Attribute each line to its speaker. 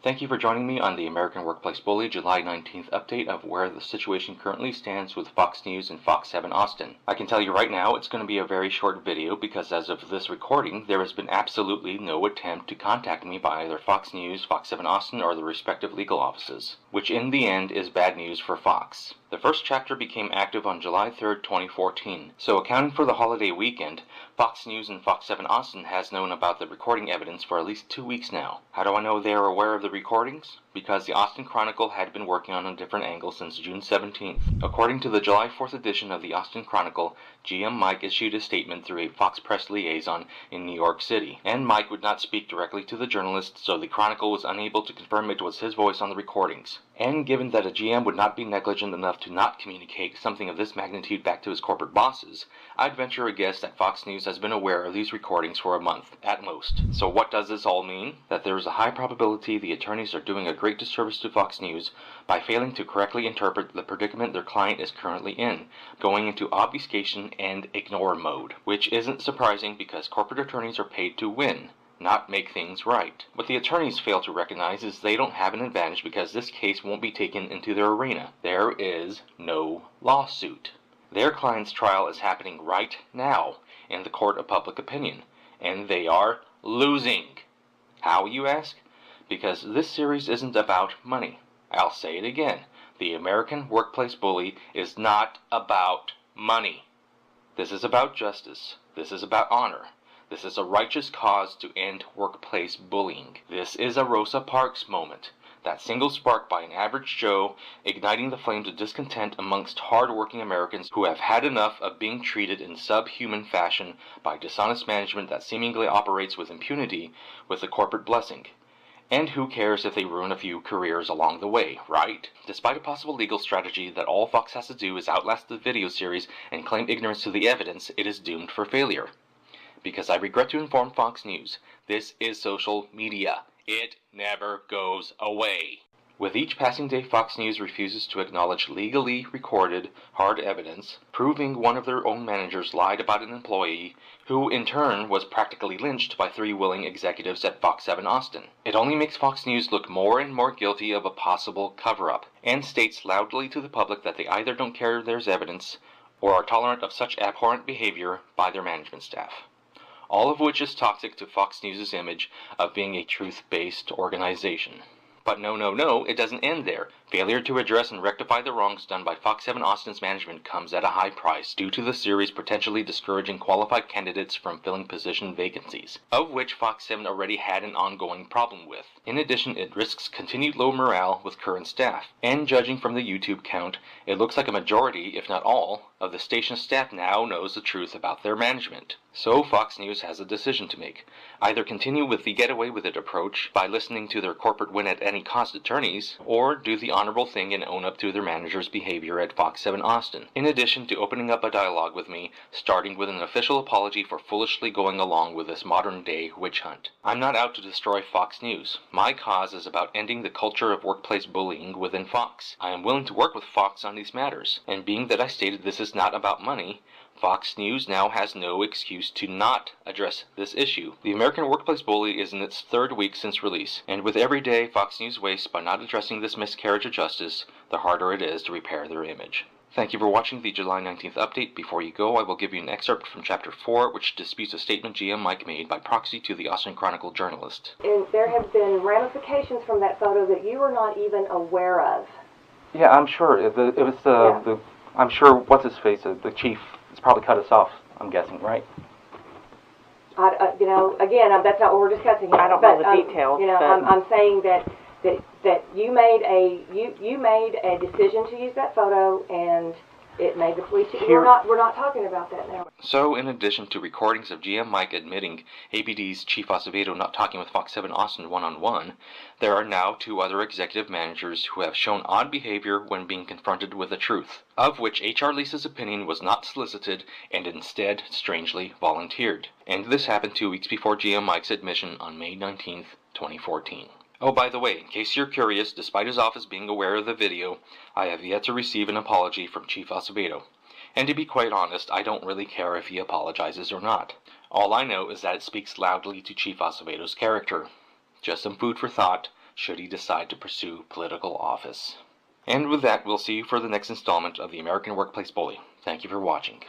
Speaker 1: Thank you for joining me on the American Workplace Bully July 19th update of where the situation currently stands with Fox News and Fox 7 Austin. I can tell you right now it's going to be a very short video because as of this recording, there has been absolutely no attempt to contact me by either Fox News, Fox 7 Austin, or the respective legal offices, which in the end is bad news for Fox. The first chapter became active on July 3rd, 2014, so accounting for the holiday weekend, Fox News and Fox 7 Austin has known about the recording evidence for at least 2 weeks now. How do I know they are aware of the recordings? Because the Austin Chronicle had been working on a different angle since June 17th. According to the July 4th edition of the Austin Chronicle, GM Mike issued a statement through a Fox Press liaison in New York City, and Mike would not speak directly to the journalist, so the Chronicle was unable to confirm it was his voice on the recordings. And given that a GM would not be negligent enough to not communicate something of this magnitude back to his corporate bosses, I'd venture a guess that Fox News has been aware of these recordings for a month, at most. So what does this all mean? That there is a high probability the attorneys are doing a great disservice to Fox News by failing to correctly interpret the predicament their client is currently in, going into obfuscation and ignore mode. Which isn't surprising because corporate attorneys are paid to win, not make things right. What the attorneys fail to recognize is they don't have an advantage because this case won't be taken into their arena. There is no lawsuit. Their client's trial is happening right now in the court of public opinion, and they are losing. How, you ask? Because this series isn't about money. I'll say it again. The American Workplace Bully is not about money. This is about justice. This is about honor. This is a righteous cause to end workplace bullying. This is a Rosa Parks moment. That single spark by an average Joe, igniting the flames of discontent amongst hard-working Americans who have had enough of being treated in subhuman fashion by dishonest management that seemingly operates with impunity with the corporate blessing. And who cares if they ruin a few careers along the way, right? Despite a possible legal strategy that all Fox has to do is outlast the video series and claim ignorance to the evidence, it is doomed for failure. Because I regret to inform Fox News, this is social media. It never goes away. With each passing day, Fox News refuses to acknowledge legally recorded hard evidence, proving one of their own managers lied about an employee, who in turn was practically lynched by 3 willing executives at Fox 7 Austin. It only makes Fox News look more and more guilty of a possible cover-up, and states loudly to the public that they either don't care there's evidence, or are tolerant of such abhorrent behavior by their management staff. All of which is toxic to Fox News' image of being a truth-based organization. But no, it doesn't end there. Failure to address and rectify the wrongs done by Fox 7 Austin's management comes at a high price due to the series potentially discouraging qualified candidates from filling position vacancies, of which Fox 7 already had an ongoing problem with. In addition, it risks continued low morale with current staff, and judging from the YouTube count, it looks like a majority, if not all, of the station's staff now knows the truth about their management. So Fox News has a decision to make. Either continue with the get away with it approach by listening to their corporate win at any cost attorneys, or do the honorable thing and own up to their manager's behavior at Fox 7 Austin, in addition to opening up a dialogue with me, starting with an official apology for foolishly going along with this modern-day witch hunt. I'm not out to destroy Fox News. My cause is about ending the culture of workplace bullying within Fox. I am willing to work with Fox on these matters, and being that I stated this is not about money, Fox News now has no excuse to not address this issue. The American Workplace Bully is in its 3rd week since release, and with every day Fox News wastes by not addressing this miscarriage of justice, the harder it is to repair their image. Thank you for watching the July 19th update. Before you go, I will give you an excerpt from Chapter 4, which disputes a statement GM Mike made by proxy to the Austin Chronicle journalist.
Speaker 2: And there have been ramifications from that photo that you were not even aware of.
Speaker 1: Yeah, I'm sure. I'm sure, what's-his-face, the chief, has probably cut us off, I'm guessing, right?
Speaker 2: Again, that's not what we're discussing here.
Speaker 3: I don't know the details.
Speaker 2: I'm saying that you made a decision to use that photo, and it made the police. We're not talking about that now.
Speaker 1: So, in addition to recordings of GM Mike admitting APD's Chief Acevedo not talking with Fox 7 Austin one-on-one, there are now 2 other executive managers who have shown odd behavior when being confronted with the truth, of which HR Lisa's opinion was not solicited and instead strangely volunteered. And this happened 2 weeks before GM Mike's admission on May 19th, 2014. Oh, by the way, in case you're curious, despite his office being aware of the video, I have yet to receive an apology from Chief Acevedo. And to be quite honest, I don't really care if he apologizes or not. All I know is that it speaks loudly to Chief Acevedo's character. Just some food for thought should he decide to pursue political office. And with that, we'll see you for the next installment of the American Workplace Bully. Thank you for watching.